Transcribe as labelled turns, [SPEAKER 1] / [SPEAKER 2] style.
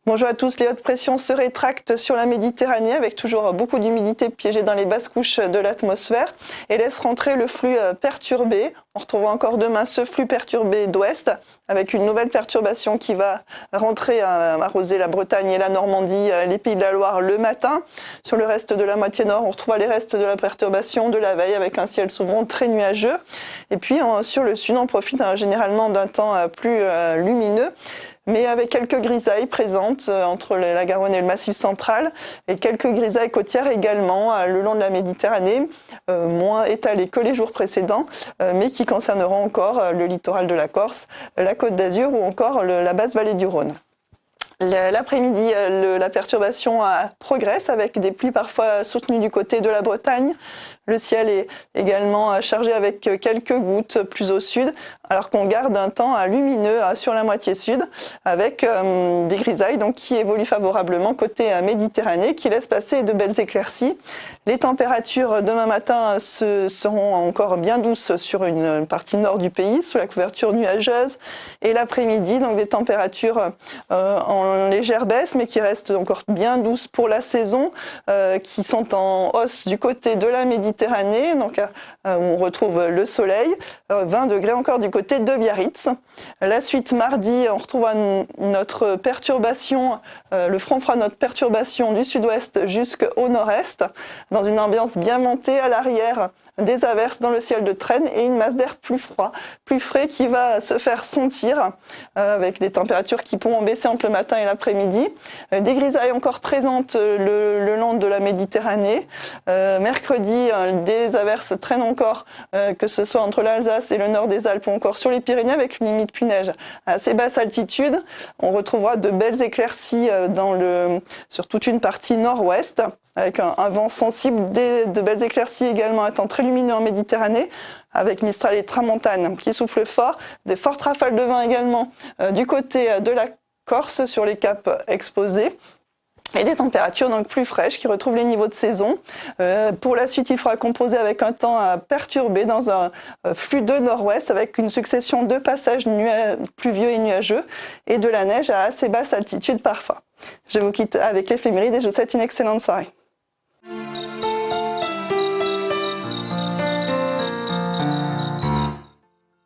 [SPEAKER 1] Bonjour à tous, les hautes pressions se rétractent sur la Méditerranée avec toujours beaucoup d'humidité piégée dans les basses couches de l'atmosphère et laisse rentrer le flux perturbé. On retrouvera encore demain ce flux perturbé d'ouest avec une nouvelle perturbation qui va rentrer arroser la Bretagne et la Normandie, les Pays de la Loire le matin. Sur le reste de la moitié nord, on retrouvera les restes de la perturbation de la veille avec un ciel souvent très nuageux. Et puis sur le sud, on profite généralement d'un temps plus lumineux, mais avec quelques grisailles présentes entre la Garonne et le Massif central, et quelques grisailles côtières également le long de la Méditerranée, moins étalées que les jours précédents, mais qui concerneront encore le littoral de la Corse, la Côte d'Azur ou encore la basse vallée du Rhône. L'après-midi, la perturbation progresse avec des pluies parfois soutenues du côté de la Bretagne. Le ciel est également chargé avec quelques gouttes plus au sud, alors qu'on garde un temps lumineux sur la moitié sud, avec des grisailles donc, qui évoluent favorablement côté Méditerranée, qui laissent passer de belles éclaircies. Les températures demain matin seront encore bien douces sur une partie nord du pays, sous la couverture nuageuse, et l'après-midi, donc des températures en légère baisse, mais qui restent encore bien douces pour la saison, qui sont en hausse du côté de la Méditerranée, donc on retrouve le soleil, 20 degrés encore du côté de Biarritz. La suite mardi, on retrouvera notre perturbation, le front fera notre perturbation du sud-ouest jusqu'au nord-est, dans une ambiance bien montée à l'arrière, des averses dans le ciel de traîne et une masse d'air plus frais qui va se faire sentir avec des températures qui pourront baisser entre le matin et l'après-midi. Des grisailles encore présentes le long de la Méditerranée. Mercredi, des averses traînent encore, que ce soit entre l'Alsace et le nord des Alpes ou encore sur les Pyrénées avec une limite pluie-neige à assez basse altitude. On retrouvera de belles éclaircies sur toute une partie nord-ouest, avec un vent sensible, de belles éclaircies également, un temps très lumineux en Méditerranée, avec Mistral et Tramontane qui soufflent fort, des fortes rafales de vent également du côté de la Corse sur les caps exposés. Et des températures donc plus fraîches qui retrouvent les niveaux de saison. Pour la suite, il faudra composer avec un temps perturbé dans un flux de nord-ouest avec une succession de passages pluvieux et nuageux et de la neige à assez basse altitude parfois. Je vous quitte avec l'éphéméride et je vous souhaite une excellente soirée.